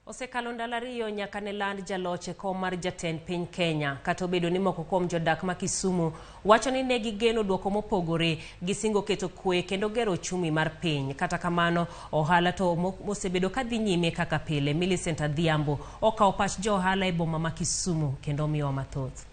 Osekalo ndalo ariyo nyaka ne land jaloch e kom mar jatend piny Kenya. Kata obedo ni moko kuom jodak ma Kisumu wacho ni ne gigeno duoko mopogore, gisingo keto kwe kendo gero uchumi mar piny. Kata kamano, ohala to mosebedo ka dhi nyime kaka pile. Millicent Adhiambo okawo pach jo ohala e boma ma Kisumu kendo miyowa mathoth.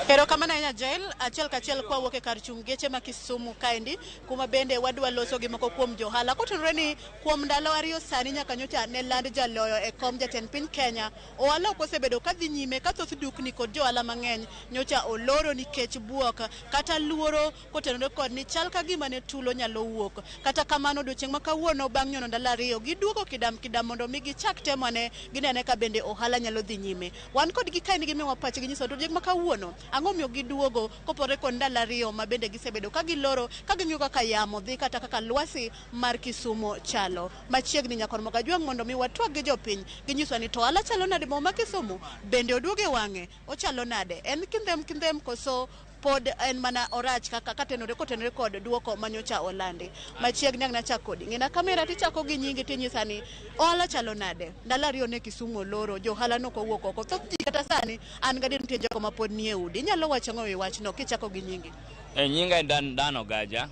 Pero kamano ahinya jail achiel kachiel kwa wuok e kar chung' geche ma Kisumu kaendi kuma bende wadwa loso gi moko kuom johala kotenore ni kuom ndalo ariyo sani nyaka nyocha ne land jaloyo e kom jatend piny Kenya. Ohala ok osebedo ka dhi nyime ka thoth dukni kod johala mang'eny nyocha oloro nikech buok kata luoro kotenore kod ni chal ka gima ne tulo nyalo wuok. Kata kamano odiochieng' ma kawuono bang' nyono ndalo ariyo giduogo kidam mondo mi gichak temo ne ginene ka bende ohala nyalo dhi nyime. Wan kod gi kaendi gimiwa pach gi nyiso odiochieng' ma kawuono ang'o miyo giduogo kopore kod ndalo ariyo ma bende gisebedo ka giloro ka ging'iyo kaka yamo dhi kata kaka lwasi mar Kisumu chalo. Machiegni nyakon Mogajwang' mondo mi watwag gi jopiny ginyiso ni to ohala chalo nade boma ma Kisumu, bende oduoge wang'e ochalo nade, en kindhem koso pod en mana orach kaka kotenore kod duoko manyocha olandi. Machiegni ang' nachako kodi ng'ina kamera tichako gi nyingi tinyisa ni ohala chalo nade. Ndalo ariyo ne Kisumu oloro, jo ohala no kowuok oko. Thoth ji kata sani an gadier nitie jogo ma pod nie udi. Inyalo wacho ng'o e wachno kichako gi nyingi? Nyinga Dan Ogaja.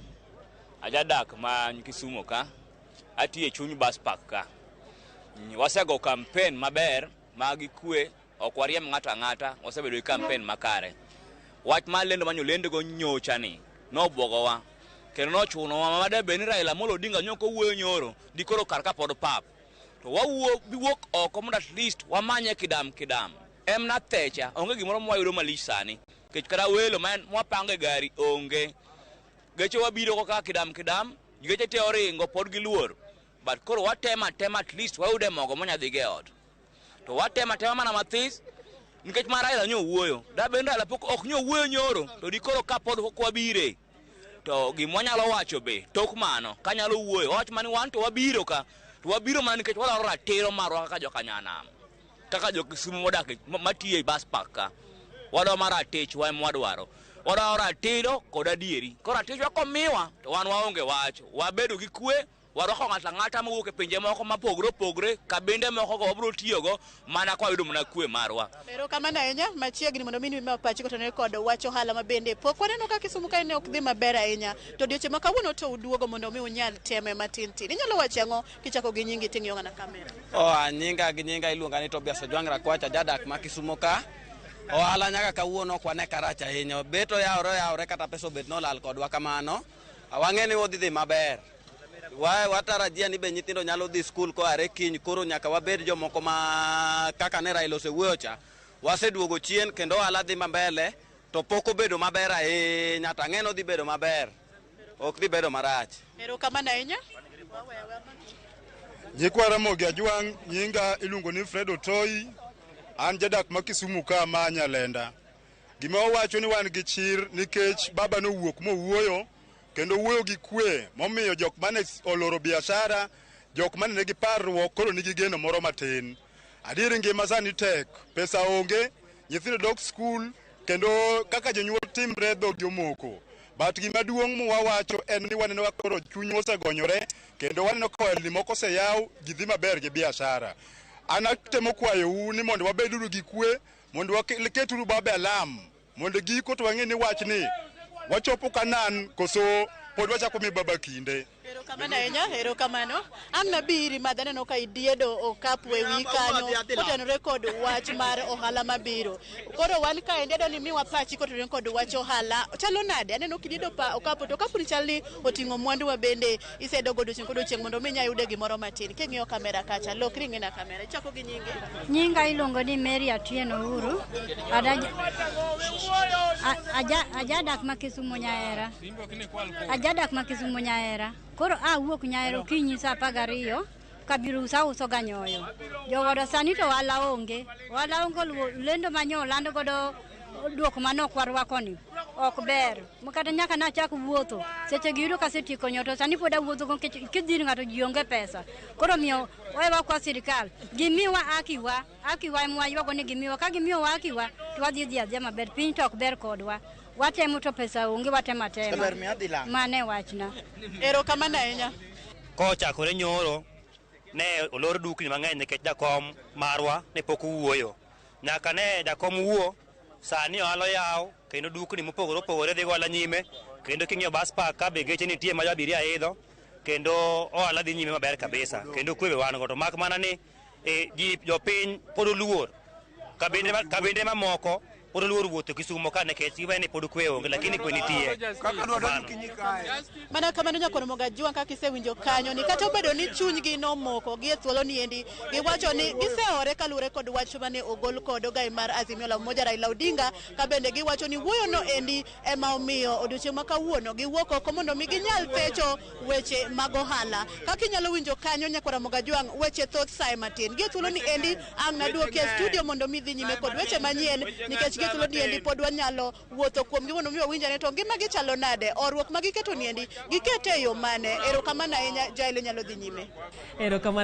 Ajadak ma Kisumu ka. Atiye chuny bus park ka. Wasego campaign maber magi kwe ok wariem ng'ato ang'ata, wasebedo gi campaign makare. Wach ma lendo manyo lendo go nyocha ni nobuogowa kendo nochunowa madebe ni Raila Amolo Odinga nyoko wuoyo nyoro dikoro kar ka pod pap to biwuok oko mondo at least wamanye kidam emna thecha onge gimoro mwayudo malich sani kech kata welo mwapange gari onge geche wabiro ko ka kidam geche te oringo pod giluor but koro watema at least wayude mogo monyadhi ge ot to watema mana mathis nikech ma Raila nyo wuoyo da bende Raila pok ok nyo wuoyo nyoro to dikoro ka pod kwabire to gimonyalo wacho be tok mano kanyalo wuoyo wach mani wan to wabiro ka to wabiro mana nikech wadwaro ratiro marwa kaka jokanyanam kaka jo Kisumu modak matiye bus park ka wadwaro maratich wadwaro ratiro kod adieri ko ratich wakomiwa to wan waonge wacho wabedo gi kwe warwako ng'ata mowuok e pinje moko mapogre ka bende moko go wabro tiyogo mana kwa yudo mana kwe marwa. Pero kamano ahinya machiegni mondo mini ma pachi kotenore kod wacho ohala ma bende pok waneno ka Kisumu kae ne ok dhi maber ahinya to odiochieng' ma kawuono to uduogo mondo mi unyal teme matin. Inyalo wacho ang'o kichako gi nyingi ting'iyo ng'ana kamera? Nyinga iluonga ni Tobias Ojwang' Rakwacha, jadak ma Kisumu ka. Ohala nyaka kawuono ok wane karach ahinya, beto yawore kata pesa obet nolal kodwa kamano. Wang'e ni odhi maber. Watarajia ni be nyithindo nyalo dhi skul ko are kiny, koro nyaka wabed jomoko ma kaka ne Raila osewuoyo cha waseduogo chien kendo ohala dhi mbele to pok obedo maber ahinya, to ang'eno dhi bedo maber, ok dhi bedo marach. Pero kamano ahinya Nyikwa Ramogi Ajwang', nyinga iluongo ni Fred Otoi, an jadak ma Kisumu ka ma Nyalenda. Gima wacho ni wan gi chir nikech baba no wuok mowuoyo kendo wuoyo gi kwe momiyo jok mane oloro biashara, jok mane nigi parruok koro nigi geno moro matin. Adier ngima sani tek, pesa onge, nyithindo dok skul kendo kaka jonyuol timre dhog jomoko. But gima duong' mwawacho en ni waneno koro chuny osegonyore kendo waneno ka ohelni moko oseyaw gidhi maber gi biashara. An atemo kwayo ni mondo wabeduru gi kwe, mondo waketuru babe alam, mondo giko to wang'e ni wach ni wachopo kanan koso pod wachako mi baba kinde. Hero kamano an nabiri madhaneno ka idiedo okapu e wi kanyo kotenore kod wach mar ohala mabiro. Koro wan ka idiedo ni miwa pachi kotenore kod wach ohala chalo nade? Aneno kidiedo okapu to okapu ni chalni oting'o mwandu wa bende isedogo odiochieng' mondo mi nyayude gimoro matin. King'iyo kamera kacha lokri ng'ina kamera ichako gi nyingi. Nyinga iluongo ni Mary Atieno Uhuru. Ajadak ma Kisumu Nyaera. Ajadak ma Kisumu Nyaera. Koro wuok Nyaero kinyi sa 12 kabiro uso ganyoyo. Jogodo sani to wala onge lendo manyo lando godo duoko manok warwako ni ok ber. Mokata nyaka na chak wuotho seche giro ka setieko nyoto sani pod awuotho ko kidhir ng'ato jionge pesa. Koro miyo wewa kwa sirikal gimiwa akiwa mwaywago ni gimiwa ka gimiwa akiwa to wadhi adhiya maber, piny to ok ber kodwa. Watemo to pesa onge watema. Mane wachna. Ero kamano ahinya. kochakore nyoro ne olor dukni mang'eny nikech jakom marwa ne pok owuoyo. Nyaka ne jakom wuo, sani ohala yaw kendo dukni mopogore opogore dhi gola nyime, kendo king'iyo bus park ka be geche nitie ma abiria idho, kendo ohala dhi nyime maber kabisa, kendo kwe be wan go. To mak mana ni jopiny pod oluor, kabinde mamoko pod oluor wuotho Kisumo ka nikech giwene pod kwe onge, lakini kwe nitie. Mana kamano Nyakwar Mogajwang' kaka isewinjo kanyo ni kata obedo ni chunygi nomoko gi e thuolo ni endi, giwacho ni giseore kaluwore kod wach mane ogol kod ogai mar Azimio la Umoja Raila Odinga, ka bende giwacho ni wuoyo no endi ema omiyo odiochieng' ma kawuono giwuok oko mondo mi ginyal techo weche mag ohala. Kaka inyalo winjo kanyo Nyakwar Mogajwang', weche thoth sae matin. Gi e thuolo ni endi ang' naduoke e studio mondo mi dhi nyime kod weche manyien, nikech gi e thuolo ni endi pod wanyalo wuotho kuom gi mondo mi wawinjane to ngima gi chalo nade, orruok ma giketo ni endi gikete e yo mane. Erokamano ahinya, Jael nyalo dhi nyime. Erokamano.